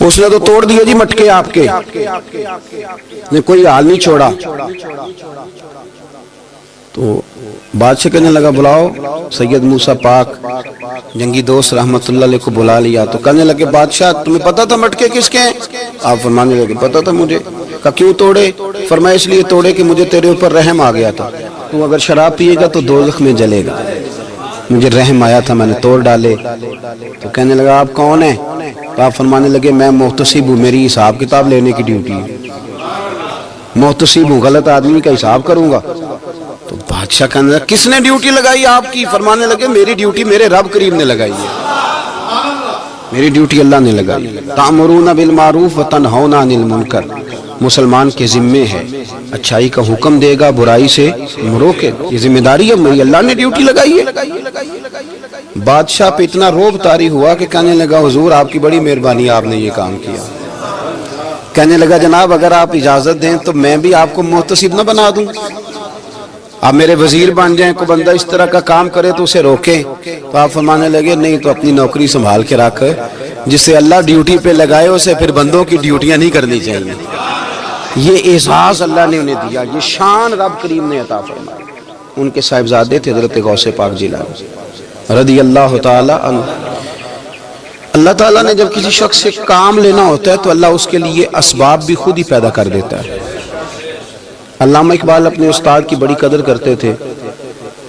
اس نے تو توڑ دیا جی مٹکے آپ کے، نے کوئی حال نہیں چھوڑا۔ تو بادشاہ کہنے لگا بلاؤ سید موسیٰ پاک جنگی دوست رحمت اللہ علیہ کو بلا لیا۔ تو کہنے لگے بادشاہ تمہیں پتا تھا مٹکے کس کے ہیں؟ آپ فرمانے لگے پتا تھا مجھے۔ کہا کیوں توڑے؟ فرمایا اس لیے توڑے کہ مجھے تیرے اوپر رحم آ گیا تھا، تو اگر شراب پیے گا تو دوزخ میں جلے گا، مجھے رحم آیا تھا میں نے توڑ ڈالے۔ تو کہنے لگا آپ کون ہیں؟ تو آپ فرمانے لگے میں محتسب ہوں، میری حساب کتاب لینے کی ڈیوٹی ہے، محتسب ہوں، غلط آدمی کا حساب کروں گا۔ تو بادشاہ کہنے لگا کس نے ڈیوٹی لگائی آپ کی؟ فرمانے لگے میری ڈیوٹی میرے رب کریم نے لگائی ہے، میری ڈیوٹی اللہ نے لگائی۔ تأمرون بالمعروف وتنہون عن المنکر، مسلمان کے ذمے ہے اچھائی کا حکم دے گا، برائی سے روکے گا، یہ ذمہ داری ہے میری، اللہ نے ڈیوٹی لگائی ہے۔ بادشاہ پہ اتنا روب طاری ہوا کہ کہنے لگا حضور آپ کی بڑی مہربانی، آپ نے یہ کام کیا۔ کہنے لگا جناب اگر آپ اجازت دیں تو میں بھی آپ کو محتسب نہ بنا دوں، آپ میرے وزیر بن جائیں، کوئی بندہ اس طرح کا کام کرے تو اسے روکیں۔ تو آپ فرمانے لگے نہیں، تو اپنی نوکری سنبھال کے رکھ، جسے اللہ ڈیوٹی پہ لگائے اسے پھر بندوں کی ڈیوٹیاں نہیں کرنی چاہیے۔ یہ اعزاز اللہ نے انہیں دیا، یہ شان رب کریم نے عطا فرمائی۔ ان کے صاحبزادے تھے حضرت غوث پاک جیلانی رضی اللہ تعالی عنہ۔ اللہ تعالیٰ نے جب کسی شخص سے کام لینا ہوتا ہے تو اللہ اس کے لیے اسباب بھی خود ہی پیدا کر دیتا ہے۔ علامہ اقبال اپنے استاد کی بڑی قدر کرتے تھے،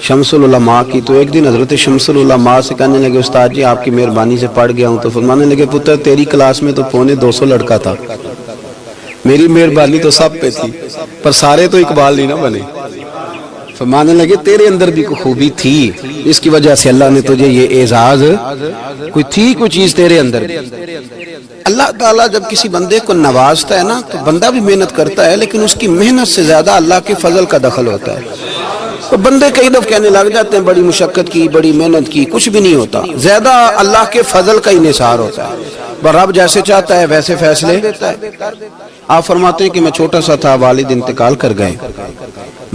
شمس العلماء کی۔ تو ایک دن حضرت شمس العلماء سے کہنے لگے استاد جی آپ کی مہربانی سے پڑھ گیا ہوں۔ تو فرمانے لگے پتر تیری کلاس میں تو 250 لڑکا تھا، میری مہربانی تو سب پہ تھی، پر سارے تو اقبال نہیں نہ بنے۔ فرمانے لگے تیرے اندر بھی کوئی خوبی تھی، اس کی وجہ سے اللہ نے تجھے یہ اعزاز، کوئی چیز تیرے اندر بھی۔ اللہ تعالیٰ جب کسی بندے کو نوازتا ہے نا تو بندہ بھی محنت کرتا ہے، لیکن اس کی محنت سے زیادہ اللہ کے فضل کا دخل ہوتا ہے۔ تو بندے کئی دفعہ کہنے لگ جاتے ہیں بڑی مشقت کی، بڑی محنت کی، کچھ بھی نہیں ہوتا، زیادہ اللہ کے فضل کا انحصار ہوتا ہے۔ رب جیسے چاہتا ہے ویسے فیصلے دیتا ہے۔ آپ فرماتے ہیں کہ میں چھوٹا سا تھا، والد انتقال کر گئے،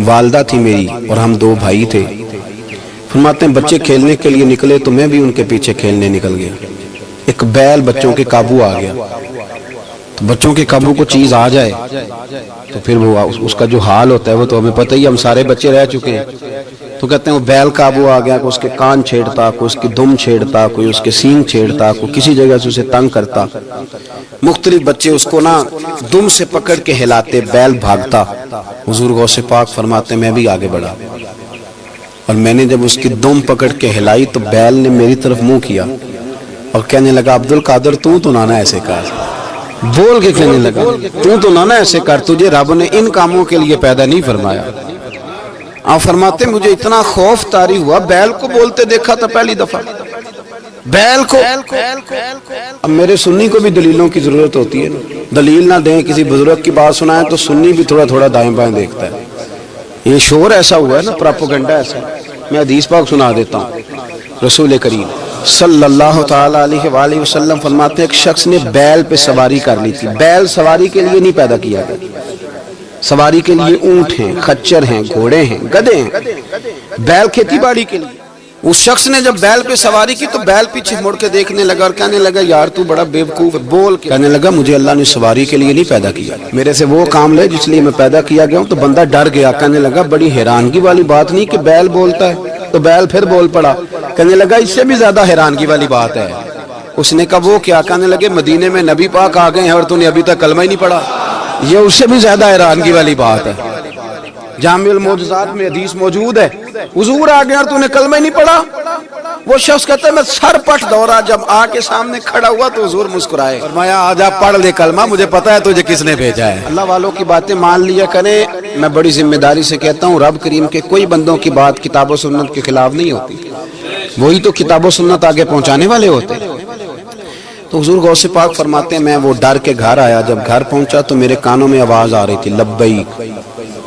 والدہ تھی میری اور ہم 2 بھائی تھے۔ فرماتے ہیں بچے کھیلنے کے لیے نکلے تو میں بھی ان کے پیچھے کھیلنے نکل گیا۔ ایک بیل بچوں کے قابو آ گیا، تو بچوں کے قابو کو چیز آ جائے تو پھر وہ اس کا جو حال ہوتا ہے وہ تو ہمیں پتہ ہی، ہم سارے بچے رہ چکے ہیں۔ تو کہتے ہیں وہ بیل قابو آ گیا، کوئی اس کے کان چھیڑتا، کوئی اس کی دم چھیڑتا، کوئی اس کے سینگ چھیڑتا، کوئی کسی جگہ سے اسے تنگ کرتا۔ مختلف بچے اس کو نا دم سے پکڑ کے ہلاتے، بیل بھاگتا۔ حضور غوث پاک فرماتے میں بھی آگے بڑھا، اور میں نے جب اس کی دم پکڑ کے ہلائی تو بیل نے میری طرف منہ کیا اور کہنے لگا عبد القادر تو نانا ایسے کر، بول کے کہنے لگا تو نانا ایسے کر، تجھے رب نے ان کاموں کے لیے پیدا نہیں فرمایا۔ آپ فرماتے مجھے اتنا خوف طاری ہوا، بیل کو بولتے دیکھا تھا پہلی دفعہ، بیل کو۔ اب میرے سنی کو بھی دلیلوں کی ضرورت ہوتی ہے، دلیل نہ دیں، کسی بزرگ کی بات سنائیں تو سنی بھی تھوڑا تھوڑا دائیں بائیں دیکھتا ہے۔ یہ شور ایسا ہوا ہے نا، پراپوگنڈا ایسا ہے۔ میں حدیث پاک سنا دیتا ہوں۔ رسول کریم صلی اللہ تعالی علیہ وآلہ وسلم فرماتے ہیں ایک شخص نے بیل پہ سواری کر لی تھی۔ بیل سواری کے لیے نہیں پیدا کیا گیا، سواری کے لیے اونٹ ہیں، خچر ہیں، گھوڑے ہیں، گدھے ہیں، بیل کھیتی باڑی کے لیے۔ اس شخص نے جب بیل پہ سواری کی تو بیل پیچھے مڑ کے دیکھنے لگا اور کہنے لگا یار تو بڑا بیوقوف ہے، بول کے کہنے لگا مجھے اللہ نے سواری کے لیے نہیں پیدا کیا، میرے سے وہ کام لے جس لیے میں پیدا کیا گیا ہوں۔ تو بندہ ڈر گیا، کہنے لگا بڑی حیرانگی والی بات نہیں کہ بیل بولتا ہے، تو بیل پھر بول پڑا۔ کہنے لگا اس سے بھی زیادہ حیرانگی والی بات ہے۔ اس نے کہا وہ کیا؟ کہنے لگے مدینے میں نبی پاک آ گئے ہیں اور تو نے ابھی تک کلمہ ہی نہیں پڑھا، یہ اس سے بھی زیادہ حیرانگی والی بات ہے۔ جامع المعجزات میں حدیث موجود ہے، حضور آ گئے اور تو نے کلمہ ہی نہیں پڑھا۔ وہ شخص کہتا ہے میں سر پٹ دورا، جب آ کے سامنے کھڑا ہوا تو حضور مسکرائے، فرمایا آج آپ پڑھ لے کلمہ، مجھے پتا ہے تجھے کس نے بھیجا ہے۔ اللہ والوں کی باتیں مان لیا کریں، میں بڑی ذمہ داری سے کہتا ہوں رب کریم کے کوئی بندوں کی بات کتاب و سنت کے خلاف نہیں ہوتی، وہی تو کتاب و سنت آگے پہنچانے والے ہوتے۔ تو حضور غوث پاک فرماتے ہیں میں وہ ڈر کے گھر آیا، جب گھر پہنچا تو میرے کانوں میں آواز آ رہی تھی لبیک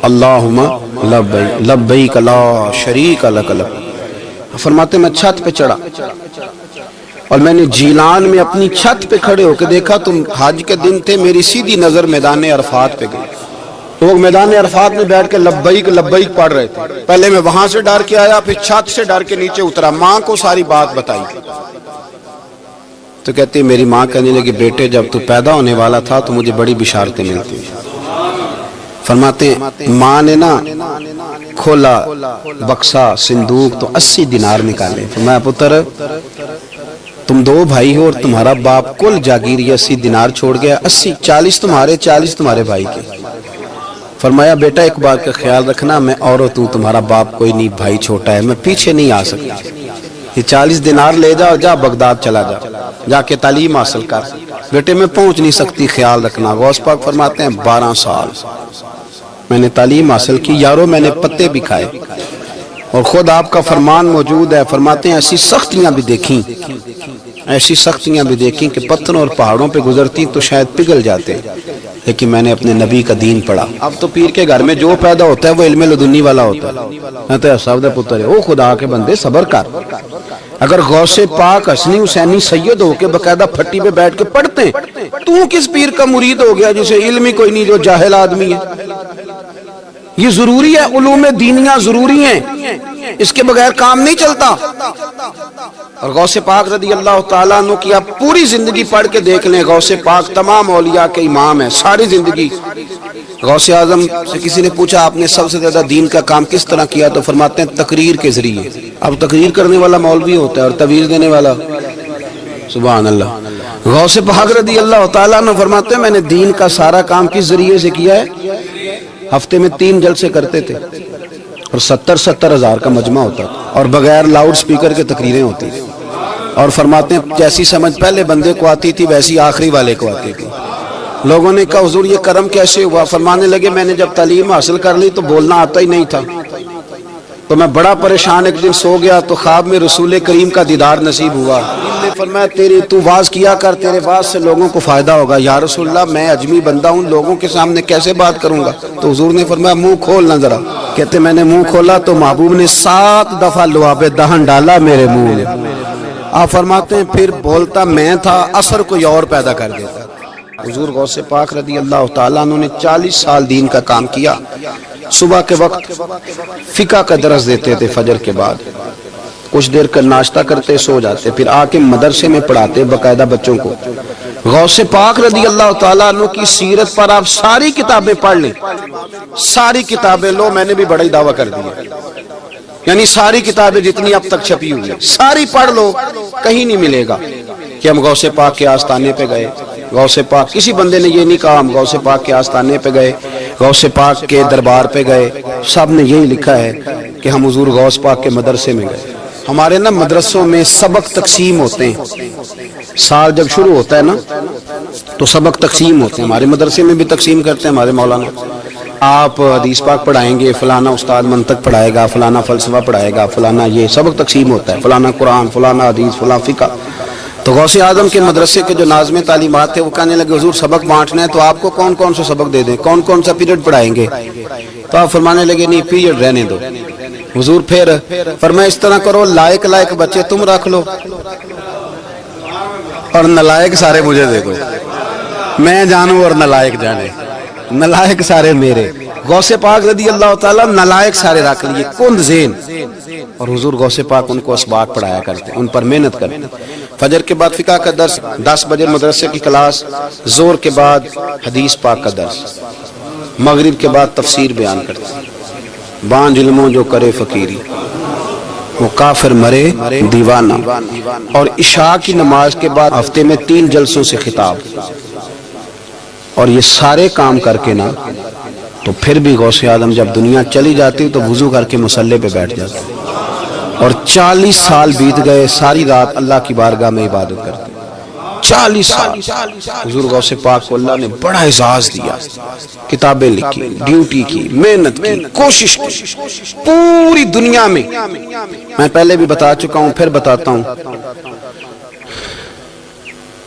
اللہم لبیک لبیک لا شریک لک لبیک۔ فرماتے میں چھت پہ چڑھا اور میں نے جیلان میں اپنی چھت پہ کھڑے ہو کے دیکھا تو حج کے دن تھے، میری سیدھی نظر میدان عرفات پہ گئی، لوگ میدان عرفات میں بیٹھ کے لبیک لبیک پڑھ رہے تھے۔ پہلے میں وہاں سے ڈر کے آیا، پھر چھت سے ڈر کے نیچے اترا، ماں کو ساری بات بتائی۔ تو کہتی میری ماں کہنے لگی بیٹے جب تو پیدا ہونے والا تھا تو مجھے بڑی بشارتیں ملتی. فرماتے ہیں ماں نے نا کھولا بکسا صندوق تو 80 دینار نکالے. فرمایا پتر تم 2 بھائی ہو اور تمہارا باپ کل جاگیر 80 دینار چھوڑ گیا. 80 40 تمہارے 40 تمہارے بھائی کے. فرمایا بیٹا ایک بات کا خیال رکھنا میں عورت ہوں تمہارا باپ کوئی نہیں بھائی چھوٹا ہے میں پیچھے نہیں آ سکتا. یہ 40 دینار لے جا اور جا بغداد چلا جا کے تعلیم حاصل کر. بیٹے میں پہنچ نہیں سکتی خیال رکھنا. غوث پاک فرماتے ہیں 12 سال میں نے تعلیم حاصل کی یارو میں نے پتے بھی کھائے اور خود آپ کا فرمان موجود ہے. فرماتے ہیں ایسی سختیاں بھی دیکھیں کہ پتھروں اور پہاڑوں پہ گزرتی تو شاید پگھل جاتے لیکن میں نے اپنے نبی کا دین پڑھا. اب تو پیر کے گھر میں جو پیدا ہوتا ہے وہ علم لدنی والا ہوتا ہے. میں تو صاحب دے پتر ہے او خدا کے بندے صبر کر. اگر غوث پاک حسنی حسینی سید ہو کے باقاعدہ پھٹی پہ بیٹھ کے پڑھتے ہیں تو کس پیر کا مرید ہو گیا جسے علم ہی کوئی نہیں جو جاہل آدمی ہے. یہ ضروری ہے علوم دینیاں ضروری ہیں اس کے بغیر کام نہیں چلتا. اور غوث پاک رضی اللہ تعالیٰ عنہ کی آپ پوری زندگی پڑھ کے دیکھ لیں. غوث پاک تمام اولیاء کے امام ہیں ساری زندگی. غوث اعظم سے کسی نے پوچھا آپ نے سب سے زیادہ دین کا کام کس طرح کیا تو فرماتے ہیں تقریر کے ذریعے. اب تقریر کرنے والا مولوی ہوتا ہے اور تویز دینے والا سبحان اللہ. غوث پاک رضی اللہ تعالیٰ عنہ فرماتے ہیں میں نے دین کا سارا کام کس ذریعے سے کیا ہے. ہفتے میں 3 جلسے کرتے تھے اور 70 ہزار کا مجمع ہوتا تھا اور بغیر لاؤڈ سپیکر کے تقریریں ہوتی تھی. اور فرماتے ہیں جیسی سمجھ پہلے بندے کو آتی تھی ویسی آخری والے کو آتی تھی. لوگوں نے کہا حضور یہ کرم کیسے ہوا. فرمانے لگے میں نے جب تعلیم حاصل کر لی تو بولنا آتا ہی نہیں تھا تو میں بڑا پریشان ایک دن سو گیا تو خواب میں رسول کریم کا دیدار نصیب ہوا. نے فرمایا تو واز کیا کر تیرے واز سے لوگوں کو فائدہ ہوگا. یا رسول اللہ میں اجمی بندہ ہوں لوگوں کے سامنے کیسے بات کروں گا. تو حضور نے فرمایا منہ کھولنا ذرا. کہتے میں نے منہ کھولا تو محبوب نے 7 دفعہ لعاب دہن ڈالا میرے منہ میں. آپ فرماتے ہیں پھر بولتا میں تھا اثر کوئی اور پیدا کر دیتا. حضور غوث پاک رضی اللہ تعالیٰ عنہ نے 40 سال دین کا کام کیا. صبح کے وقت فقہ کا درس دیتے تھے فجر کے بعد کچھ دیر کر ناشتہ کرتے سو جاتے پھر آ کے مدرسے میں پڑھاتے باقاعدہ بچوں کو. غوث پاک رضی اللہ تعالیٰ عنہ کی سیرت پر آپ ساری کتابیں پڑھ لیں ساری کتابیں لو. میں نے بھی بڑا ہی دعویٰ کر دیا یعنی ساری کتابیں جتنی اب تک چھپی ہوئی ہیں ساری پڑھ لو. کہیں نہیں ملے گا کہ ہم غوث پاک کے آستانے پہ گئے. غوث پاک کسی بندے نے یہ نہیں کہا ہم غوث پاک کے آستانے پہ گئے غوث پاک کے دربار پہ گئے. سب نے یہی لکھا ہے کہ ہم حضور غوث پاک کے مدرسے میں گئے. ہمارے نا مدرسوں میں سبق تقسیم ہوتے ہیں. سال جب شروع ہوتا ہے نا تو سبق تقسیم ہوتے ہیں. ہمارے مدرسے میں بھی تقسیم کرتے ہیں ہمارے مولانا. آپ حدیث پاک پڑھائیں گے فلانا استاد منطق پڑھائے گا فلانا فلسفہ پڑھائے گا فلانا یہ سبق تقسیم ہوتا ہے. فلانا قرآن فلانا حدیث فلاں فقہ. تو غوث اعظم کے مدرسے کے جو ناظم تعلیمات تھے وہ کہنے لگے حضور سبق بانٹنا ہے تو آپ کو کون کون سے سبق دے دیں کون کون سا پیریڈ پڑھائیں گے. تو آپ فرمانے لگے نہیں پیریڈ رہنے دو. حضور پھر فرمایا اس طرح کرو لائق بچے تم رکھ لو اور نلائق سارے مجھے دے دو. میں جانوں اور نلائق جانے. نلائق سارے میرے. غوث پاک رضی اللہ تعالیٰ نلائق سارے رکھ لیے کند ذہن. اور حضور غوث پاک ان کو اسباق پڑھایا کرتے ان پر محنت کرتے. فجر کے بعد فقہ کا درس 10 بجے مدرسے کی کلاس. زور کے بعد حدیث پاک کا درس. مغرب کے بعد تفسیر بیان کرتے. بانج علموں جو کرے فقیری وہ کافر مرے دیوانہ. اور عشاء کی نماز کے بعد ہفتے میں 3 جلسوں سے خطاب. اور یہ سارے کام کر کے نا تو پھر بھی غوث اعظم جب دنیا چلی جاتی تو وضو کر کے مصلے پہ بیٹھ جاتے. اور 40 سال بیت گئے ساری رات اللہ کی بارگاہ میں عبادت کرتے. 40 سال حضور غوث پاک کو اللہ نے بڑا اعزاز دیا. کتابیں لکھی ڈیوٹی کی محنت کی کوشش کی پوری دنیا میں. میں پہلے بھی بتا چکا ہوں پھر بتاتا ہوں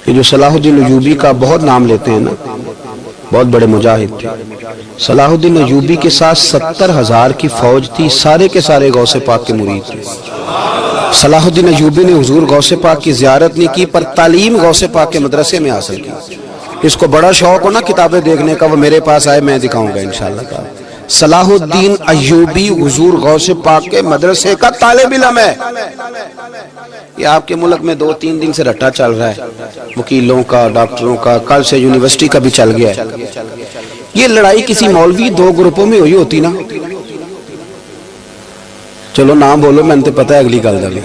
کہ جو صلاح الدین ایوبی کا بہت نام لیتے ہیں نا بہت بڑے مجاہد تھے. صلاح الدین ایوبی کے ساتھ 70,000 کی فوج تھی. سارے کے سارے غوث پاک کے مرید تھے. صلاح الدین ایوبی نے حضور غوث پاک کی زیارت نہیں کی پر تعلیم غوث پاک کے مدرسے میں حاصل کی. اس کو بڑا شوق ہو نا کتابیں دیکھنے کا وہ میرے پاس آئے میں دکھاؤں گا انشاءاللہ تعالی. صلاح الدین ایوبی حضور غوث پاک کے مدرسے کا طالب علم ہے. یہ آپ کے ملک میں 2-3 دن سے رٹا چل رہا ہے وکیلوں کا، ڈاکٹروں کا، کل سے یونیورسٹی کا بھی چل گیا ہے. یہ لڑائی کسی مولوی 2 گروپوں میں ہوئی ہوتی نا، چلو نام بولو، میں نے پتہ ہے اگلی گل دے،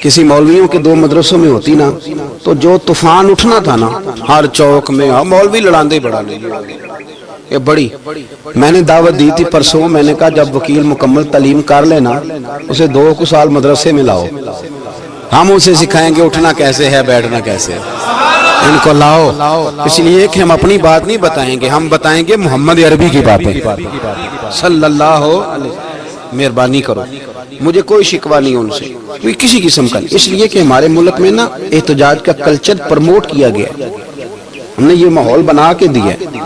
کسی مولویوں کے 2 مدرسوں میں ہوتی نا تو جو طوفان اٹھنا تھا نا ہر چوک میں، مولوی لڑاندے بڑا یہ بڑی. میں نے دعوت دی تھی پرسوں، میں نے کہا جب وکیل مکمل تعلیم کر لینا اسے 2 سال مدرسے میں لاؤ، ہم اسے سکھائیں گے اٹھنا کیسے ہے، بیٹھنا کیسے ہے. ان کو لاؤ، اس لیے کہ ہم اپنی بات نہیں بتائیں گے، ہم بتائیں گے محمد عربی کی باتیں صلی اللہ علیہ. مہربانی کرو، مجھے کوئی شکوہ نہیں ان سے کوئی کسی قسم کا، اس لیے کہ ہمارے ملک میں نا احتجاج کا کلچر پروموٹ کیا گیا، ہم نے یہ ماحول بنا کے دیا ہے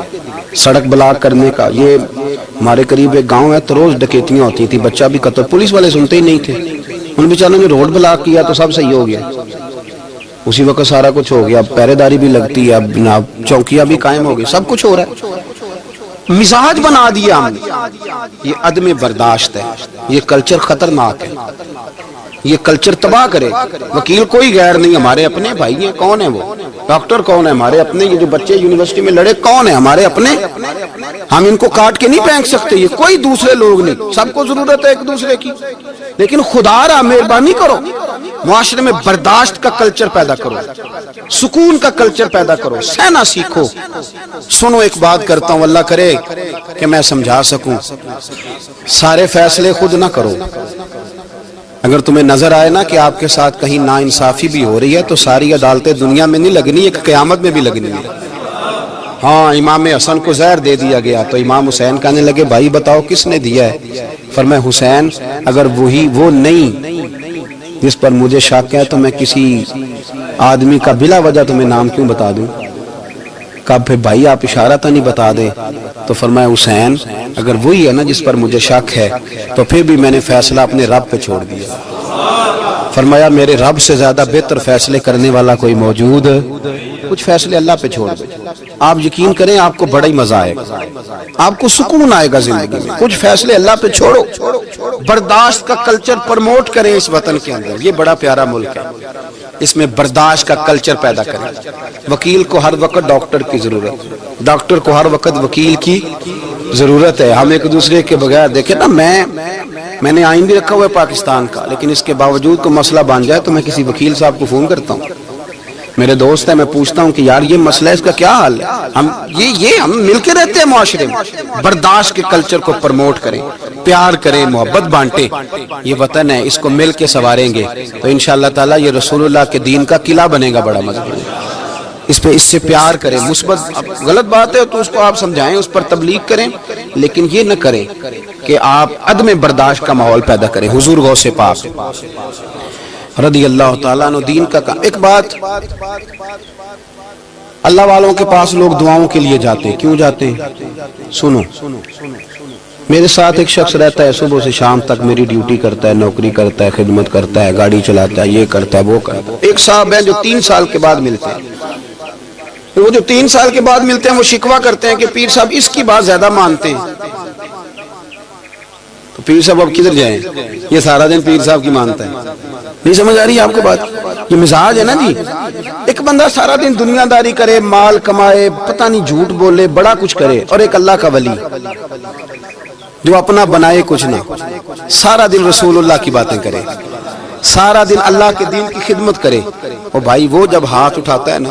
سڑک بلاک کرنے کا. یہ ہمارے قریب ایک گاؤں ہے تو روز ڈکیتیاں ہوتی تھی، بچہ بھی قتل، پولیس والے سنتے ہی نہیں تھے، ان بیچاروں نے روڈ بلاک کیا تو سب صحیح ہو گیا، اسی وقت سارا کچھ ہو گیا. اب پہرے داری بھی لگتی ہے، اب چوکیاں بھی قائم ہو گئی، سب کچھ ہو رہا ہے. مزاج بنا دیا ہم نے، یہ عدم برداشت ہے، یہ کلچر خطرناک ہے، یہ کلچر تباہ کرے. وکیل کوئی غیر نہیں، ہمارے اپنے بھائی ہیں. کون ہے وہ؟ ڈاکٹر کون ہے؟ ہمارے اپنے. یہ جو بچے یونیورسٹی میں لڑے کون ہے؟ ہمارے اپنے. ہم ان کو کاٹ کے نہیں پھینک سکتے، یہ کوئی دوسرے لوگ نہیں، سب کو ضرورت ہے ایک دوسرے کی. لیکن خدا را مہربانی کرو، معاشرے میں برداشت کا کلچر پیدا کرو، سکون کا کلچر پیدا کرو، سہنا سیکھو. سنو ایک بات کرتا ہوں، اللہ کرے کہ میں سمجھا سکوں. سارے فیصلے خود نہ کرو. اگر تمہیں نظر آئے نا کہ آپ کے ساتھ کہیں ناانصافی بھی ہو رہی ہے تو ساری عدالتیں دنیا میں نہیں لگنی، ایک قیامت میں بھی لگنی ہے. ہاں امام حسن کو زہر دے دیا گیا تو امام حسین کہنے لگے بھائی بتاؤ کس نے دیا ہے؟ فرمایا حسین اگر وہ نہیں جس پر مجھے شک ہے تو میں کسی آدمی کا بلا وجہ تمہیں نام کیوں بتا دوں؟ کہا پھر بھائی آپ اشارہ تو نہیں بتا دے. تو فرمایا حسین اگر وہی ہے نا جس پر مجھے شک ہے تو پھر بھی میں نے فیصلہ اپنے رب پہ چھوڑ دیا. فرمایا میرے رب سے زیادہ بہتر فیصلے کرنے والا کوئی موجود؟ کچھ فیصلے اللہ پہ چھوڑ دیں. آپ یقین کریں آپ کو بڑا ہی مزہ آئے گا، آپ کو سکون آئے گا زندگی میں. کچھ فیصلے اللہ پہ چھوڑو، برداشت کا کلچر پروموٹ کریں اس وطن کے اندر. یہ بڑا پیارا ملک ہے، اس میں برداشت کا کلچر پیدا کریں. وکیل کو ہر وقت ڈاکٹر کی ضرورت ہے، ڈاکٹر کو ہر وقت وکیل کی ضرورت ہے. ہم ایک دوسرے کے بغیر دیکھیں نا، میں نے آئین بھی رکھا ہوا ہے پاکستان کا، لیکن اس کے باوجود کوئی مسئلہ بن جائے تو میں کسی وکیل صاحب کو فون کرتا ہوں. میرے دوست ہیں، میں پوچھتا ہوں کہ یار یہ مسئلہ ہے، اس کا کیا حال ہے؟ ہم مل کے رہتے ہیں معاشرے میں. برداشت کے کلچر کو پروموٹ کریں، پیار کریں، محبت بانٹیں. یہ وطن ہے، اس کو مل کے سنواریں گے تو انشاءاللہ تعالیٰ یہ رسول اللہ کے دین کا قلعہ بنے گا بڑا مضبوط. اس سے پیار کریں. مثبت غلط بات ہے تو اس کو آپ سمجھائیں، اس پر تبلیغ کریں، لیکن یہ نہ کریں کہ آپ عدم برداشت کا ماحول پیدا کریں. حضور غوث پاک رضی اللہ تعالیٰ عنہ دین کا کام. ایک بات، اللہ والوں کے پاس لوگ دعاؤں کے لیے جاتے ہیں. کیوں جاتے ہیں؟ سنو، میرے ساتھ ایک شخص رہتا ہے، صبح سے شام تک میری ڈیوٹی کرتا ہے، نوکری کرتا ہے، خدمت کرتا ہے، گاڑی چلاتا ہے، یہ کرتا ہے وہ کرتا ہے. ایک صاحب ہیں جو 3 سال کے بعد ملتے ہیں. وہ جو 3 سال کے بعد ملتے ہیں وہ شکوہ کرتے ہیں کہ پیر صاحب اس کی بات زیادہ مانتے ہیں. تو پیر صاحب اب کدھر جائیں؟ یہ سارا دن پیر صاحب کی مانتا ہے. نہیں سمجھ آ رہی ہے آپ کو بات؟ یہ مزاج ہے نا جی. ایک بندہ سارا دن دنیا داری کرے، مال کمائے، پتہ نہیں جھوٹ بولے، بڑا کچھ کرے، اور ایک اللہ کا ولی جو اپنا بنائے کچھ نہ، سارا دن رسول اللہ کی باتیں کرے، سارا دن اللہ کے دین کی خدمت کرے. اور بھائی وہ جب ہاتھ اٹھاتا ہے نا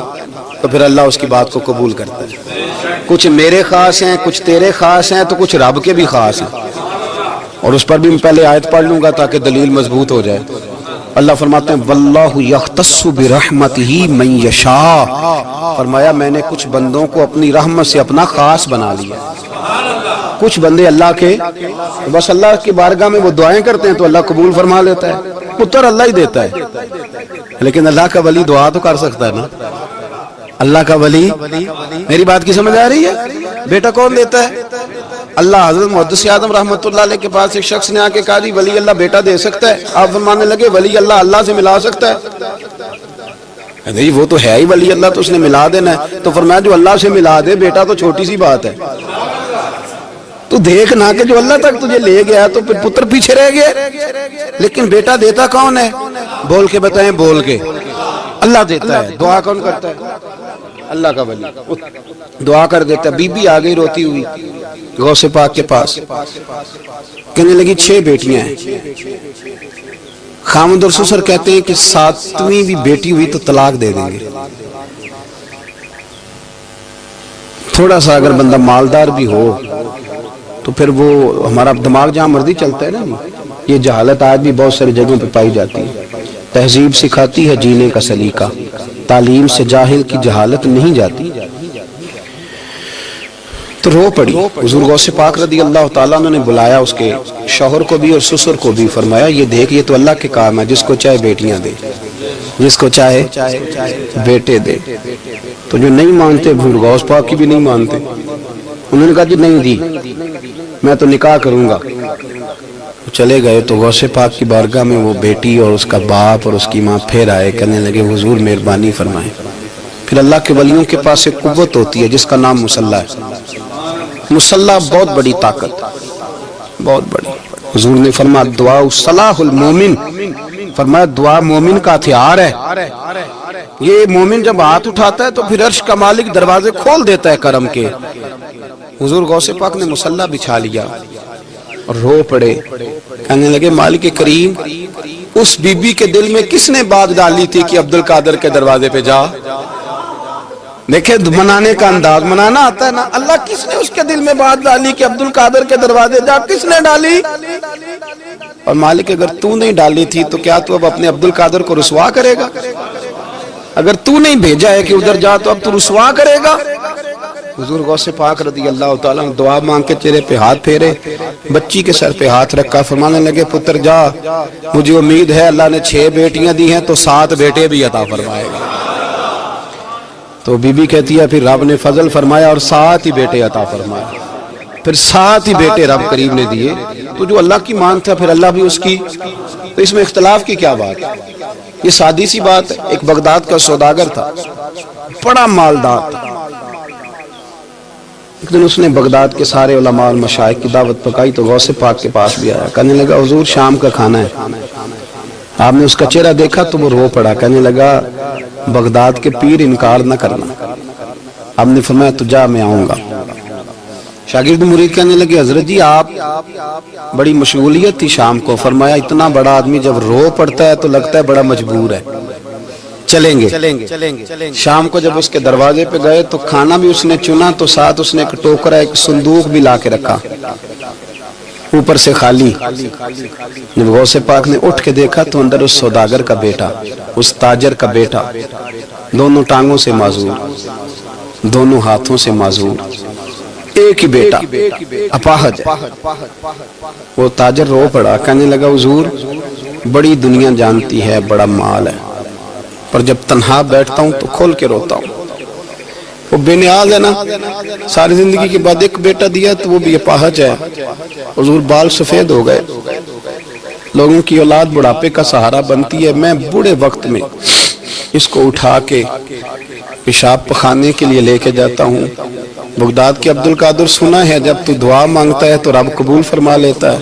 تو پھر اللہ اس کی بات کو قبول کرتا ہے. کچھ میرے خاص ہیں، کچھ تیرے خاص ہیں، تو کچھ رب کے بھی خاص ہیں. اور اس پر بھی میں پہلے آیت پڑھ لوں گا تاکہ دلیل مضبوط ہو جائے. اللہ فرماتے ہیں واللہ یختص برحمتہ من یشاء. فرمایا میں نے کچھ بندوں کو اپنی رحمت سے اپنا خاص بنا لیا. کچھ بندے اللہ کے بس اللہ کی بارگاہ میں وہ دعائیں کرتے ہیں تو اللہ قبول فرما لیتا ہے، پتر اللہ ہی دیتا ہے. لیکن اللہ کا ولی دعا تو کر سکتا ہے نا. اللہ کا ولی، میری بات کی سمجھ آ رہی ہے؟ بیٹا کون دیتا ہے؟ اللہ. حضرت محدث اعظم رحمۃ اللہ علیہ کے پاس ایک شخص نے آ کے کہا جی ولی اللہ بیٹا دے سکتا ہے؟ آپ فرمانے لگے ولی اللہ اللہ سے ملا سکتا ہے؟ نہیں وہ تو ہے ہی ولی اللہ، تو اس نے ملا دینا ہے. تو فرمایا جو اللہ سے ملا دے بیٹا تو چھوٹی سی بات ہے. تو دیکھ نہ کہ جو اللہ تک تجھے لے گیا تو پھر پتر پیچھے رہ گیا. لیکن بیٹا دیتا کون ہے؟ بول کے بتائیں. بول کے اللہ دیتا ہے. دعا کون کرتا ہے؟ اللہ کا ولی دعا کر دیتا ہے. بی بی آ گئی روتی ہوئی غوث پاک کے پاس, کہنے لگی 6 بیٹیاں ہیں. خامد اور سسر کہتے ہیں کہ 7ویں بھی بیٹی ہوئی تو طلاق دے دیں گے. تھوڑا سا اگر بندہ مالدار بھی ہو تو پھر وہ ہمارا دماغ جہاں مرضی چلتا ہے نا. یہ جہالت آج بھی بہت ساری جگہوں پہ پائی جاتی ہے. تہذیب سکھاتی ہے جینے کا سلیقہ, تعلیم سے جاہل کی جہالت نہیں جاتی. تو رو پڑی. حضور غوث پاک رضی اللہ تعالیٰ عنہ نے بلایا اس کے شوہر کو بھی اور سسر کو بھی. فرمایا یہ دیکھ, یہ تو اللہ کے کام ہے, جس کو چاہے بیٹیاں دے, جس کو چاہے بیٹے دے. تو جو نہیں مانتے حضور غوث پاک کی بھی نہیں مانتے, انہوں نے کہا جی نہیں دی, میں تو نکاح کروں گا. چلے گئے تو غوث پاک کی بارگاہ میں وہ بیٹی اور اس کا باپ اور اس کی ماں پھر آئے, کہنے لگے حضور مہربانی فرمائیں. پھر اللہ کے ولیوں کے پاس ایک قوت ہوتی ہے جس کا نام مصلی ہے. مصلی بہت بڑی طاقت, بہت بڑی. حضور نے فرمایا دعا صلاح المومن, فرمایا دعا مومن کا ہتھیار ہے. یہ مومن جب ہاتھ اٹھاتا ہے تو پھر عرش کا مالک دروازے کھول دیتا ہے کرم کے. حضور غوث پاک نے مصلی بچھا لیا اور رو پڑے, کہنے لگے مالک کریم اس بی بی کے دل میں کس نے بات ڈالی تھی کہ عبد القادر کے دروازے پہ جا. دیکھیں منانے کا انداز, منانا آتا ہے نا. اللہ کس نے اس کے دل میں بات ڈالی کہ عبد القادر کے دروازے جا, کس نے ڈالی؟ اور مالک اگر تو نہیں ڈالی تھی تو کیا تو اب اپنے عبد القادر کو رسوا کرے گا؟ اگر تو نہیں بھیجا ہے کہ ادھر جا تو اب تو رسوا کرے گا؟ حضور غوث پاک رضی اللہ تعالیٰ نے دعا مانگ کے چہرے پہ ہاتھ پھیرے, بچی کے سر پہ ہاتھ رکھا, فرمانے لگے پتر جا, مجھے امید ہے اللہ نے 6 بیٹیاں دی ہیں تو 7 بیٹے بھی عطا فرمائے گا. تو بی بی کہتی ہے پھر رب نے فضل فرمایا اور 7 ہی بیٹے عطا فرمائے. پھر 7 ہی بیٹے رب کریم نے دیے. تو جو اللہ کی مان تھا پھر اللہ بھی اس کی. تو اس میں اختلاف کی کیا بات ہے؟ یہ سادی سی بات ہے. ایک بغداد کا سوداگر تھا, بڑا مالدار تھا. ایک دن اس نے بغداد کے سارے علماء اور مشائخ کی دعوت پکائی تو غوث پاک کے پاس بھی آیا, کہنے لگا حضور شام کا کھانا ہے. آپ نے اس کا چہرہ دیکھا تو وہ رو پڑا, کہنے لگا بغداد کے پیر انکار نہ کرنا. آپ نے فرمایا تو جا میں آؤں گا. شاگرد مرید کہنے لگے حضرت جی آپ بڑی مشغولیت تھی شام کو. فرمایا اتنا بڑا آدمی جب رو پڑتا ہے تو لگتا ہے بڑا مجبور ہے, چلیں گے. شام کو جب اس کے دروازے پہ گئے تو کھانا بھی اس نے چنا تو ساتھ اس نے ایک ٹوکرا ایک صندوق بھی لا کے رکھا, اوپر سے خالی. جب غوث پاک نے اٹھ کے دیکھا تو اندر اس سوداگر کا بیٹا, اس تاجر کا بیٹا, دونوں ٹانگوں سے معذور, دونوں ہاتھوں سے معذور, ایک ہی بیٹا اپاہج ہے. وہ تاجر رو پڑا, کہنے لگا حضور بڑی دنیا جانتی ہے, بڑا مال ہے, پر جب تنہا بیٹھتا ہوں تو کھول کے روتا ہوں. وہ بے نیاز ہے نا, ساری زندگی کے بعد ایک بیٹا دیا تو وہ بھی اپاہج ہے. حضور بال سفید ہو گئے. لوگوں کی اولاد بڑھاپے کا سہارا بنتی ہے. میں بوڑھے وقت میں اس کو اٹھا کے پیشاب پخانے کے لیے لے کے جاتا ہوں. بغداد کے عبد القادر سنا ہے جب تو دعا مانگتا ہے تو رب قبول فرما لیتا ہے.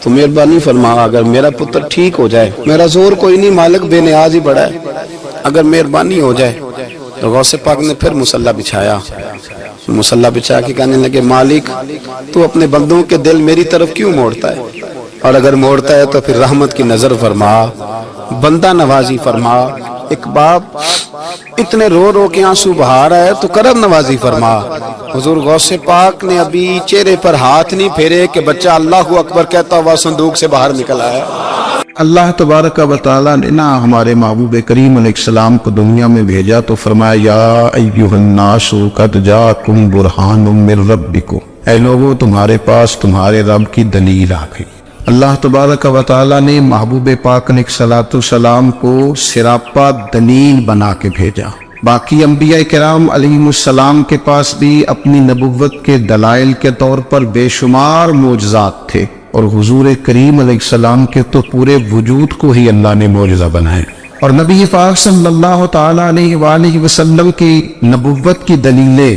تو مہربانی فرما, اگر میرا پتر ٹھیک ہو جائے, میرا زور کوئی نہیں, مالک بے نیاز ہی بڑا ہے, اگر مہربانی ہو جائے. تو غوث پاک نے پھر مصلی بچھایا. مصلی بچھا کے کہنے لگے مالک تو اپنے بندوں کے دل میری طرف کیوں موڑتا ہے, اور اگر موڑتا ہے تو پھر رحمت کی نظر فرما, بندہ نوازی فرما. ایک باپ اتنے رو رو کے آنسو بہا رہا ہے تو کرم نوازی فرما. حضور غوث پاک نے ابھی چہرے پر ہاتھ نہیں پھیرے کہ بچہ اللہ اکبر کہتا ہوا صندوق سے باہر نکل آیا. اللہ تبارک و تعالیٰ نے نا ہمارے محبوب کریم علیہ السلام کو دنیا میں بھیجا تو فرمایا یا ایھا الناس قد جاءکم برہان من ربکم, اے لوگوں تمہارے پاس تمہارے رب کی دلیل آ گئی. اللہ تبارک و تعالیٰ نے محبوب پاک علیہ السلام کو سراپا دلیل بنا کے بھیجا. باقی انبیاء کرام علیہم السلام کے پاس بھی اپنی نبوت کے دلائل کے طور پر بے شمار معجزات تھے, اور حضور کریم علیہ السلام کے تو پورے وجود کو ہی اللہ نے معجزہ بنائے. اور نبی پاک صلی اللہ تعالیٰ علیہ وآلہ وسلم کی نبوت کی دلیلیں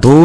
2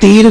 3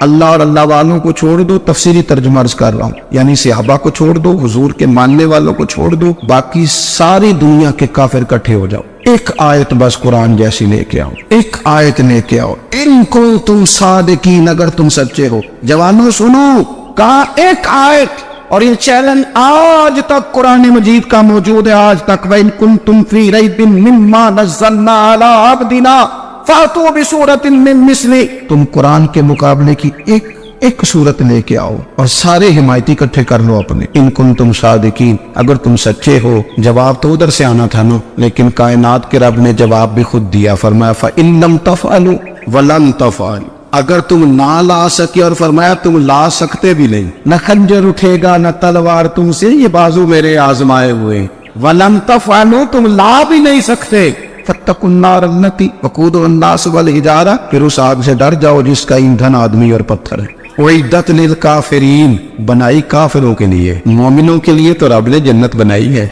اللہ اور اللہ والوں کو چھوڑ دو، تفسیری ترجمہ عرض کر رہا ہوں، یعنی صحابہ کو چھوڑ دو، حضور کے ماننے والوں کو چھوڑ دو، باقی ساری دنیا کے کافر اکٹھے ہو جاؤ، ایک آیت بس قرآن جیسی لے کے آؤ، ایک آیت لے کے آؤ، ان کنتم صادقین، اگر تم سچے ہو۔ جوانوں سنو، کہا ایک آیت، اور یہ چیلنج آج تک قرآن مجید کا موجود ہے، آج تک وَإِن كُنتُمْ فِي رَيْبٍ مِّمَّا نَزَّلْنَا عَلَىٰ عَبْدِنَا فَأْتُوا بِسُورَةٍ مِّن مِّثْلِهِ، تم قرآن کے مقابلے کی ایک صورت لے کے آؤ اور سارے حمایتی اکٹھے کر لو اپنے، ان کنتم صادقین، اگر تم سچے ہو۔ جواب تو ادھر سے آنا تھا نا، لیکن کائنات کے رب نے جواب بھی خود دیا، فرمایا فَإِن لَمْ تَفْعَلُوا وَلَن تَفْعَلُوا، اگر تم نہ لا سکے، اور فرمایا تم لا سکتے بھی نہیں، نہ خنجر اٹھے گا نہ تلوار تم سے، یہ بازو میرے آزمائے ہوئے، وَلَن تَفْعَلُوا، تم لا بھی نہیں سکتے، فَاتَّقُوا النَّارَ الَّتِي وَقُودُهَا النَّاسُ وَالْحِجَارَةُ، پھر اس آگ سے ڈر جاؤ جس کا ایندھن آدمی اور پتھر ہے، اُعِدَّتْ لِلْكَافِرِينَ، بنائی کافروں کے لیے، مومنوں کے لیے تو رب نے جنت بنائی ہے،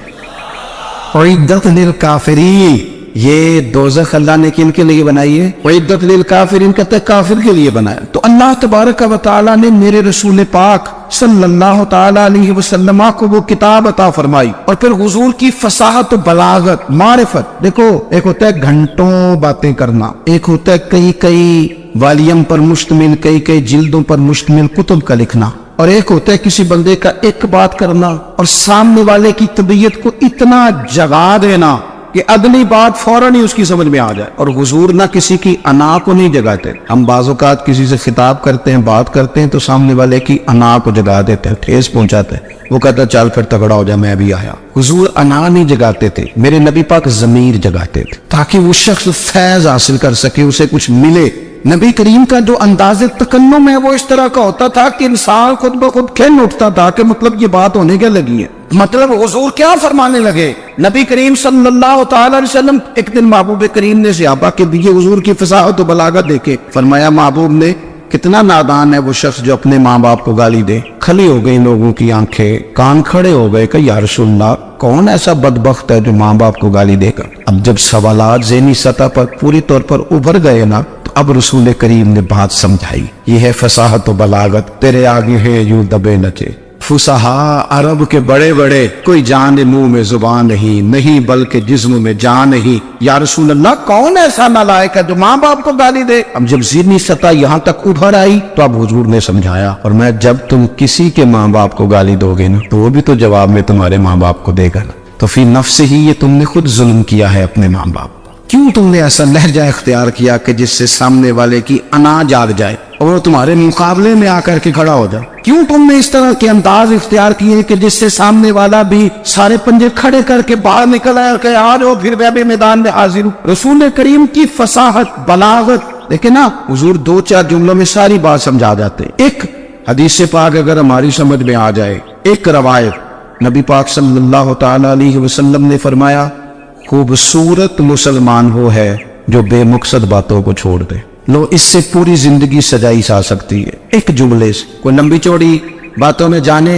اُعِدَّتْ لِلْكَافِرِينَ، یہ دوزخ اللہ نے کن کے لیے بنائی ہے؟ وَعِدَّتْ لِلْكَافِرِينَ، کہتے ہیں کافر کے لیے بنایا۔ تو اللہ تبارک و تعالیٰ نے میرے رسول پاک صلی اللہ تعالیٰ علیہ وسلم کو وہ کتاب عطا فرمائی، اور پھر حضور کی فصاحت و بلاغت، معرفت، دیکھو ایک ہوتا ہے گھنٹوں باتیں کرنا، ایک ہوتا ہے کئی والیم پر مشتمل، کئی جلدوں پر مشتمل کتب کا لکھنا، اور ایک ہوتا ہے کسی بندے کا ایک بات کرنا اور سامنے والے کی طبیعت کو اتنا جگا دینا کہ اگلی بات فوراً ہی اس کی سمجھ میں آ جائے۔ اور حضور نہ کسی کی انا کو نہیں جگاتے، ہم بعض اوقات کسی سے خطاب کرتے ہیں، بات کرتے ہیں تو سامنے والے کی انا کو جگا دیتے ہیں، ٹھیس پہنچاتے ہیں، وہ کہتا ہے چل پھر تگڑا ہو جائے میں بھی آیا۔ حضور انا نہیں جگاتے تھے، میرے نبی پاک ضمیر جگاتے تھے تاکہ وہ شخص فیض حاصل کر سکے، اسے کچھ ملے۔ نبی کریم کا جو انداز تکلم ہے وہ اس طرح کا ہوتا تھا کہ انسان خود بخود کھل اٹھتا تھا کہ مطلب یہ بات ہونے کیا لگی ہے، مطلب حضور کیا فرمانے لگے۔ نبی کریم صلی اللہ تعالی علیہ وسلم، ایک دن محبوب کریم نے صحابہ کے دیے حضور کی فصاحت و بلاغت دیکھے، فرمایا محبوب نے کتنا نادان ہے وہ شخص جو اپنے ماں باپ کو گالی دے۔ کھلی ہو گئی لوگوں کی آنکھیں، کان کھڑے ہو گئے کہ یا رسول اللہ کون ایسا بدبخت ہے جو ماں باپ کو گالی دے گا۔ اب جب سوالات ذہنی سطح پر پوری طور پر ابھر گئے نا، تو اب رسول کریم نے بات سمجھائی، یہ ہے فصاحت و بلاغت، تیرے آگے ہے یوں دبے نچے۔ فصحا عرب کے بڑے بڑے، کوئی جان منہ میں زبان نہیں بلکہ جسم میں جان نہیں۔ یا رسول اللہ کون ایسا نالائق ہے جو ماں باپ کو گالی دے؟ اب جب ذہنی سطح یہاں تک ابھر آئی تو اب حضور نے سمجھایا، اور میں جب تم کسی کے ماں باپ کو گالی دو گے نا تو وہ بھی تو جواب میں تمہارے ماں باپ کو دے گا نا، تو فی نفس ہی یہ تم نے خود ظلم کیا ہے اپنے ماں باپ۔ کیوں تم نے ایسا لہجہ اختیار کیا کہ جس سے سامنے والے کی انا جاگ جائے اور وہ تمہارے مقابلے میں آ کر کے کھڑا ہو جائے؟ کیوں تم نے اس طرح کے انداز اختیار کیے کہ جس سے سامنے والا بھی سارے پنجے کھڑے کر کے باہر نکل آیا کہ آ جاؤ پھر میں بھی میدان میں حاضر ہوں؟ رسول کریم کی فصاحت بلاغت دیکھیں نا، حضور 2-4 جملوں میں ساری بات سمجھا جاتے ہیں۔ ایک حدیث پاک اگر ہماری سمجھ میں آ جائے، ایک روایت، نبی پاک صلی اللہ تعالی علیہ وسلم نے فرمایا خوبصورت مسلمان وہ ہے جو بے مقصد باتوں کو چھوڑ دے۔ لو اس سے پوری زندگی سجائی جا سکتی ہے، ایک جملے سے، کوئی لمبی چوڑی باتوں میں جانے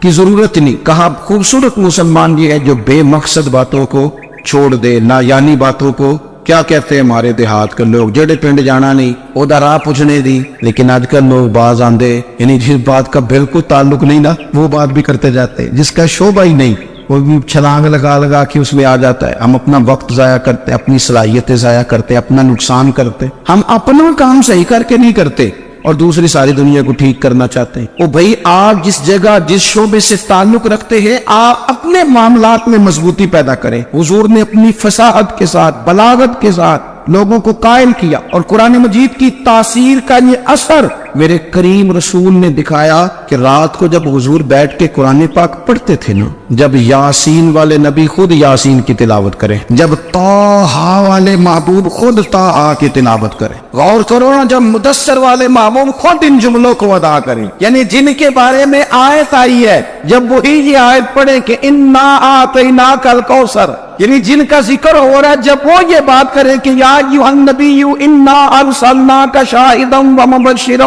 کی ضرورت نہیں۔ کہا خوبصورت مسلمان یہ ہے جو بے مقصد باتوں کو چھوڑ دے، نا یعنی باتوں کو، کیا کہتے ہیں ہمارے دیہات کے لوگ، جڑے پنڈ جانا نہیں اودا راہ پوچھنے دی، لیکن آج کل لوگ باز آندے یعنی جس بات کا بالکل تعلق نہیں نا وہ بات بھی کرتے جاتے، جس کا شعبہ ہی نہیں وہ بھی چھلانگ لگا کے اس میں آ جاتا ہے۔ ہم اپنا وقت ضائع کرتے، اپنی صلاحیتیں ضائع کرتے، اپنا نقصان کرتے، ہم اپنا کام صحیح کر کے نہیں کرتے اور دوسری ساری دنیا کو ٹھیک کرنا چاہتے ہیں۔ او بھائی آپ جس جگہ جس شعبے سے تعلق رکھتے ہیں آپ اپنے معاملات میں مضبوطی پیدا کریں۔ حضور نے اپنی فصاحت کے ساتھ بلاغت کے ساتھ لوگوں کو قائل کیا، اور قرآن مجید کی تاثیر کا یہ اثر میرے کریم رسول نے دکھایا کہ رات کو جب حضور بیٹھ کے قرآن پاک پڑھتے تھے نا، جب یاسین والے نبی خود یاسین کی تلاوت کریں، جب طٰہٰ والے محبوب خود طٰہٰ کی تلاوت کریں، غور کرو نا، جب مدثر والے محبوب خود ان جملوں کو ادا کریں، یعنی جن کے بارے میں آیت آئی ہے، جب وہی یہ آیت پڑھیں کہ انا اعطیناک الکوثر، یعنی جن کا ذکر ہو رہا ہے، جب وہ یہ بات کریں کہ یا ایھا النبی انا ارسلناک شاہدا ومبشرا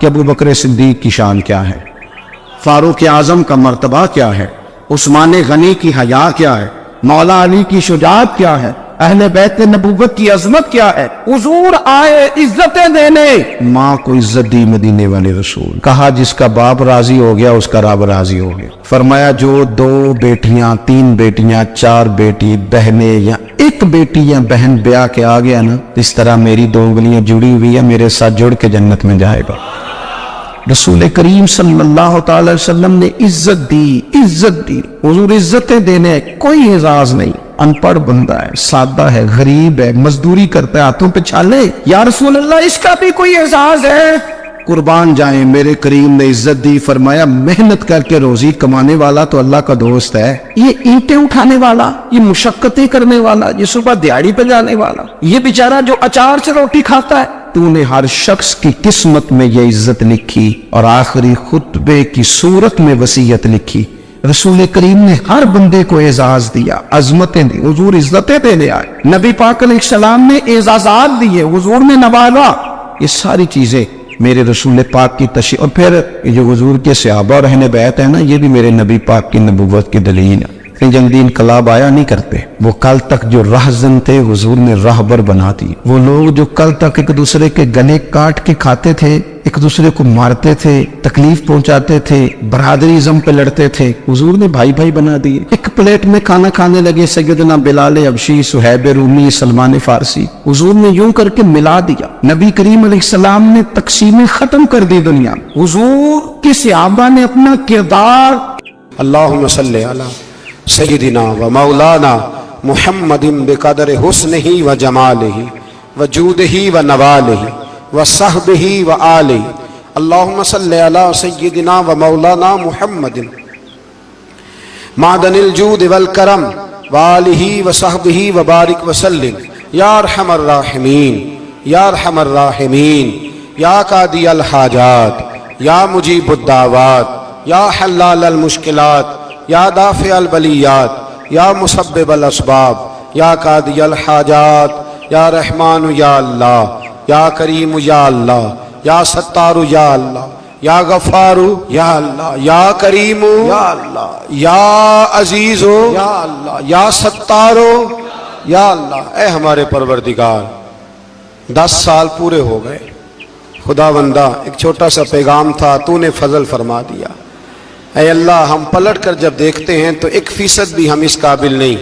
کہ ابو بکر صدیق کی شان کیا ہے، فاروق اعظم کا مرتبہ کیا ہے، عثمان غنی کی حیا کیا ہے، مولا علی کی شجاعت کیا ہے، اہل بیت نبوت کی عظمت کیا ہے۔ حضور آئے عزتیں دینے، ماں کو عزت دی مدینے والے رسول، کہا جس کا باپ راضی ہو گیا اس کا رب راضی ہو گیا۔ فرمایا جو 2 بیٹیاں 3 بیٹیاں 4 بیٹی بہنیں یا ایک بیٹی یا بہن بیاہ کے آ گیا نا، اس طرح میری 2 انگلیاں جڑی ہوئی ہیں، میرے ساتھ جڑ کے جنت میں جائے گا۔ رسول کریم صلی اللہ تعالی وسلم نے عزت دی۔ حضور عزتیں دینے، کوئی اعزاز نہیں، ان پڑھ بندہ ہے، سادہ ہے، غریب ہے، مزدوری کرتا ہے، ہاتھوں پہ چھالے، یا رسول اللہ اس کا بھی کوئی اعزاز ہے؟ قربان جائیں، میرے کریم نے عزت دی، فرمایا محنت کر کے روزی کمانے والا تو اللہ کا دوست ہے، یہ اینٹیں اٹھانے والا، یہ مشقتیں کرنے والا، یہ صبح دیہڑی پہ جانے والا، یہ بیچارہ جو اچار سے روٹی کھاتا ہے، تو نے ہر شخص کی قسمت میں یہ عزت لکھی اور آخری خطبے کی صورت میں وصیت لکھی۔ رسول کریم نے ہر بندے کو اعزاز دیا، عظمتیں دی، حضور عزتیں دینے آئے، نبی پاک علیہ السلام نے اعزازات دیے، حضور نے نوازا۔ یہ ساری چیزیں میرے رسول پاک کی تشریح، اور پھر جو حضور کے صحابہ اور اہل بیت ہے نا، یہ بھی میرے نبی پاک کی نبوت کی دلیل ہے۔ جنگی انقلاب آیا نہیں کرتے، وہ کل تک جو راہزن تھے حضور نے راہبر بنا دی۔ وہ لوگ جو کل تک ایک دوسرے کے گلے کاٹ کے کھاتے تھے، ایک دوسرے کو مارتے تھے، تکلیف پہنچاتے تھے، برادری ازم پہ لڑتے تھے، حضور نے بھائی بھائی بنا دیے۔ ایک پلیٹ میں کھانا کھانے لگے، سیدنا بلال حبشی، صہیب رومی، سلمان فارسی، حضور نے یوں کر کے ملا دیا۔ نبی کریم علیہ السلام نے تقسیمیں ختم کر دی دنیا۔ حضور کے صحابہ نے اپنا کردار، اللہم صلی علی سیدنا و مولانا محمد بقدر حسنہ و جمالہ و جودہ و نوالہ و صحبہ و آلہ، اللہم صلی علی سیدنا و مولانا محمد معدن الجود والکرم و آلہ و صحبہ و بارک وسلم، یا ارحم الراحمین، یا ارحم الراحمین، یا قاضی الحاجات، یا مجیب الدعوات، یا حلال المشکلات، یا دافع البلیات، یا مسبب الاسباب، یا قاضی الحاجات، یا رحمان یا اللہ، یا کریم یا اللہ، یا ستار یا اللہ، یا غفار یا اللہ، یا کریم یا اللہ، یا عزیز یا اللہ، یا ستار یا اللہ۔ اے ہمارے پروردگار، 10 سال پورے ہو گئے، خدا بندہ ایک چھوٹا سا پیغام تھا، تو نے فضل فرما دیا۔ اے اللہ، ہم پلٹ کر جب دیکھتے ہیں تو 1% بھی ہم اس قابل نہیں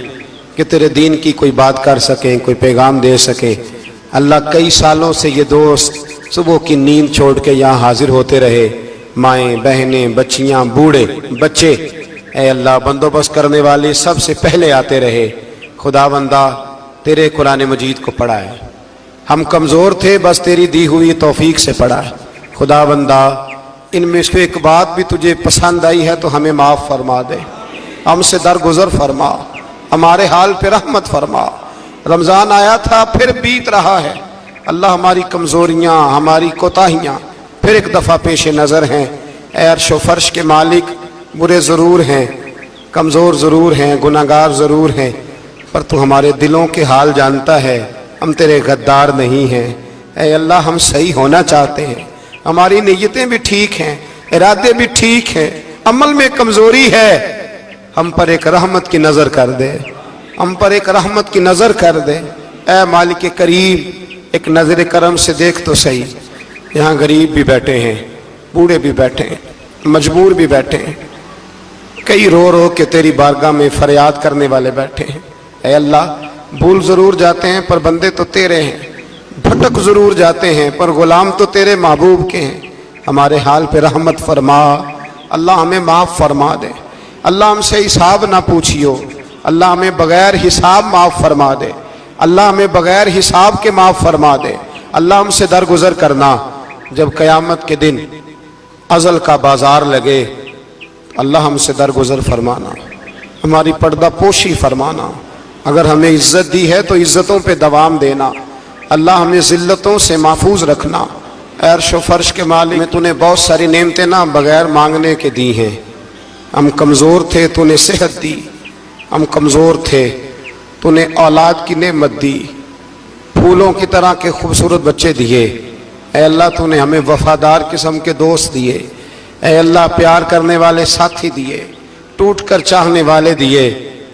کہ تیرے دین کی کوئی بات کر سکیں، کوئی پیغام دے سکیں۔ اللہ، کئی سالوں سے یہ دوست صبح کی نیند چھوڑ کے یہاں حاضر ہوتے رہے، مائیں، بہنیں، بچیاں، بوڑھے، بچے، اے اللہ، بندوبست کرنے والے سب سے پہلے آتے رہے۔ خدا بندہ تیرے قرآن مجید کو پڑھا ہے، ہم کمزور تھے، بس تیری دی ہوئی توفیق سے پڑھا ہے۔ خدا بندہ ان میں سے ایک بات بھی تجھے پسند آئی ہے تو ہمیں معاف فرما دے، ہم سے درگزر فرما، ہمارے حال پہ رحمت فرما۔ رمضان آیا تھا، پھر بیت رہا ہے، اللہ ہماری کمزوریاں، ہماری کوتاہیاں پھر ایک دفعہ پیش نظر ہیں۔ اے عرش و فرش کے مالک، برے ضرور ہیں، کمزور ضرور ہیں، گناہگار ضرور ہیں، پر تو ہمارے دلوں کے حال جانتا ہے، ہم تیرے غدار نہیں ہیں۔ اے اللہ، ہم صحیح ہونا چاہتے ہیں، ہماری نیتیں بھی ٹھیک ہیں، ارادے بھی ٹھیک ہیں، عمل میں کمزوری ہے، ہم پر ایک رحمت کی نظر کر دے، ہم پر ایک رحمت کی نظر کر دے۔ اے مالک کریم، ایک نظر کرم سے دیکھ تو صحیح، یہاں غریب بھی بیٹھے ہیں، بوڑھے بھی بیٹھے ہیں، مجبور بھی بیٹھے ہیں، کئی رو رو کے تیری بارگاہ میں فریاد کرنے والے بیٹھے ہیں۔ اے اللہ، بھول ضرور جاتے ہیں پر بندے تو تیرے ہیں، بھٹک ضرور جاتے ہیں پر غلام تو تیرے محبوب کے ہیں۔ ہمارے حال پہ رحمت فرما، اللہ ہمیں معاف فرما دے، اللہ ہم سے حساب نہ پوچھیو، اللہ ہمیں بغیر حساب معاف فرما دے، اللہ ہمیں بغیر حساب کے معاف فرما دے، اللہ ہم سے درگزر کرنا۔ جب قیامت کے دن ازل کا بازار لگے، اللہ ہم سے درگزر فرمانا، ہماری پردہ پوشی فرمانا، اگر ہمیں عزت دی ہے تو عزتوں پہ دوام دینا، اللہ ہمیں ذلتوں سے محفوظ رکھنا۔ اے عرش و فرش کے مالک، میں تو نے بہت ساری نعمتیں نہ بغیر مانگنے کے دی ہیں، ہم کمزور تھے تو نے صحت دی، ہم کمزور تھے تو نے اولاد کی نعمت دی، پھولوں کی طرح کے خوبصورت بچے دیے، اے اللہ تو نے ہمیں وفادار قسم کے دوست دیے، اے اللہ پیار کرنے والے ساتھی دیے، ٹوٹ کر چاہنے والے دیے،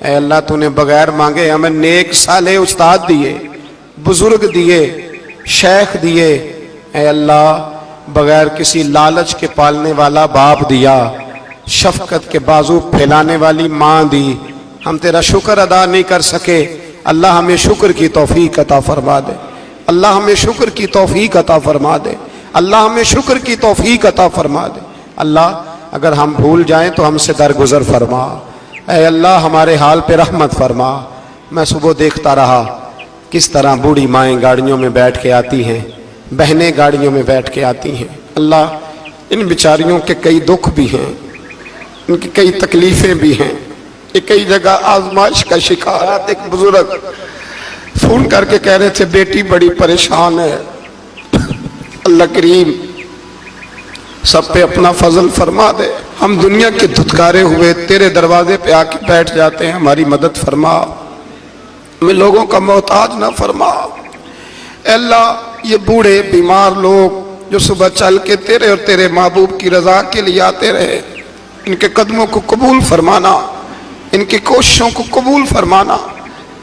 اے اللہ تو نے بغیر مانگے ہمیں نیک صالح استاد دیے، بزرگ دیے، شیخ دیے، اے اللہ بغیر کسی لالچ کے پالنے والا باپ دیا، شفقت کے بازو پھیلانے والی ماں دی۔ ہم تیرا شکر ادا نہیں کر سکے، اللہ ہمیں شکر کی توفیق عطا فرما دے، اللہ ہمیں شکر کی توفیق عطا فرما دے، اللہ ہمیں شکر کی توفیق عطا فرما دے۔ اللہ اگر ہم بھول جائیں تو ہم سے درگزر فرما، اے اللہ ہمارے حال پہ رحمت فرما۔ میں صبح دیکھتا رہا کس طرح بوڑھی مائیں گاڑیوں میں بیٹھ کے آتی ہیں، بہنیں گاڑیوں میں بیٹھ کے آتی ہیں۔ اللہ ان بیچاریوں کے کئی دکھ بھی ہیں، ان کی کئی تکلیفیں بھی ہیں، یہ کئی جگہ آزمائش کا شکار۔ ایک بزرگ فون کر کے کہہ رہے تھے بیٹی بڑی پریشان ہے، اللہ کریم سب پہ اپنا فضل فرما دے۔ ہم دنیا کے دھتکارے ہوئے تیرے دروازے پہ آ کے بیٹھ جاتے ہیں، ہماری مدد فرما، ہمیں لوگوں کا محتاج نہ فرما۔ اے اللہ یہ بوڑھے بیمار لوگ جو صبح چل کے تیرے اور تیرے محبوب کی رضا کے لیے آتے رہے، ان کے قدموں کو قبول فرمانا، ان کی کوششوں کو قبول فرمانا۔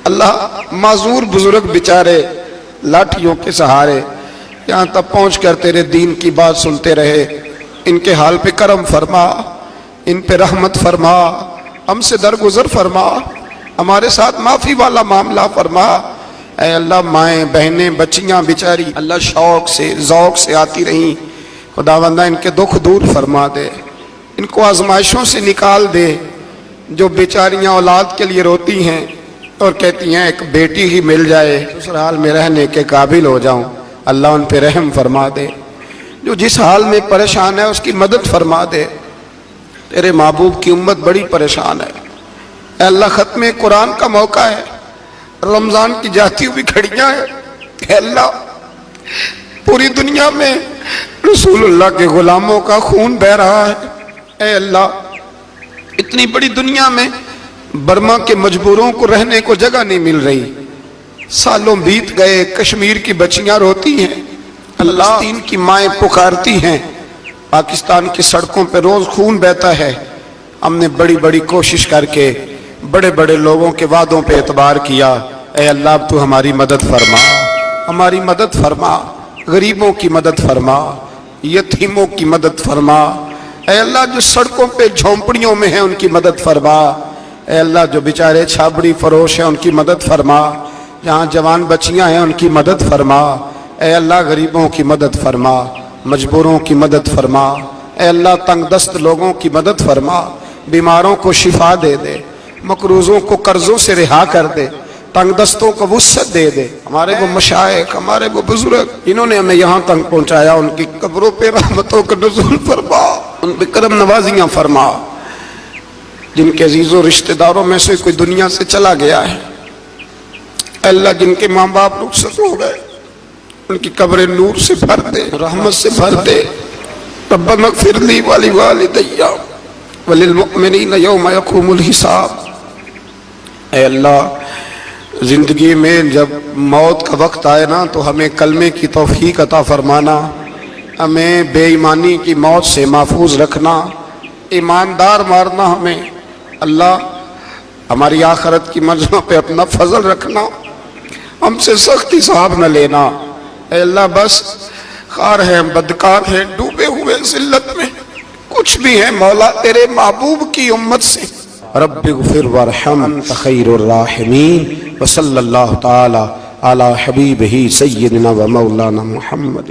اللہ معذور بزرگ بیچارے لاٹھیوں کے سہارے یہاں تک پہنچ کر تیرے دین کی بات سنتے رہے، ان کے حال پہ کرم فرما، ان پہ رحمت فرما، ہم سے درگزر فرما، ہمارے ساتھ معافی والا معاملہ فرما۔ اے اللہ مائیں بہنیں بچیاں بیچاری اللہ شوق سے ذوق سے آتی رہیں، خداوندہ ان کے دکھ دور فرما دے، ان کو آزمائشوں سے نکال دے۔ جو بیچاریاں اولاد کے لیے روتی ہیں اور کہتی ہیں ایک بیٹی ہی مل جائے سسرال میں رہنے کے قابل ہو جاؤں، اللہ ان پہ رحم فرما دے۔ جو جس حال میں پریشان ہے اس کی مدد فرما دے۔ تیرے محبوب کی امت بڑی پریشان ہے، اے اللہ ختم قرآن کا موقع ہے، رمضان کی جاتی ہوئی گھڑیاں ہیں، اے اللہ پوری دنیا میں رسول اللہ کے غلاموں کا خون بہ رہا ہے۔ اے اللہ اتنی بڑی دنیا میں برما کے مجبوروں کو رہنے کو جگہ نہیں مل رہی، سالوں بیت گئے، کشمیر کی بچیاں روتی ہیں، اللہ فلسطین کی مائیں پکارتی ہیں، پاکستان کی سڑکوں پہ روز خون بہتا ہے۔ ہم نے بڑی بڑی کوشش کر کے بڑے بڑے لوگوں کے وعدوں پہ اعتبار کیا، اے اللہ اب تو ہماری مدد فرما، ہماری مدد فرما، غریبوں کی مدد فرما، یتیموں کی مدد فرما۔ اے اللہ جو سڑکوں پہ جھونپڑیوں میں ہیں ان کی مدد فرما، اے اللہ جو بیچارے چھابڑی فروش ہیں ان کی مدد فرما، جہاں جوان بچیاں ہیں ان کی مدد فرما۔ اے اللہ غریبوں کی مدد فرما، مجبوروں کی مدد فرما، اے اللہ تنگ دست لوگوں کی مدد فرما، بیماروں کو شفا دے دے، مقروضوں کو قرضوں سے رہا کر دے، تنگ دستوں کو وسعت دے دے۔ ہمارے وہ مشائخ، ہمارے وہ بزرگ انہوں نے ہمیں یہاں تک پہنچایا، ان کی قبروں پہ رحمتوں کا نزول فرما، ان پہ کرم نوازیاں فرما۔ جن کے عزیزوں رشتہ داروں میں سے کوئی دنیا سے چلا گیا ہے، اے اللہ جن کے ماں باپ رخصت ہو گئے ان کی قبریں نور سے بھر دے، رحمت سے بھر دے۔ ربنا اغفر لی ولوالدی وللمؤمنین یوم یقوم الحساب۔ اے اللہ زندگی میں جب موت کا وقت آئے نا تو ہمیں کلمے کی توفیق عطا فرمانا، ہمیں بے ایمانی کی موت سے محفوظ رکھنا، ایماندار مارنا ہمیں۔ اللہ ہماری آخرت کی منزلوں پہ اپنا فضل رکھنا، ہم سے سخت حساب نہ لینا۔ اے اللہ بس خار ہیں، بدکار ہیں، ڈوبے ہوئے ذلت میں، کچھ بھی ہیں مولا تیرے محبوب کی امت سے۔ رب اغفر وارحم انت خیر الراحمین، وصلی اللہ تعالی علی حبیبہ سیدنا و مولانا محمد۔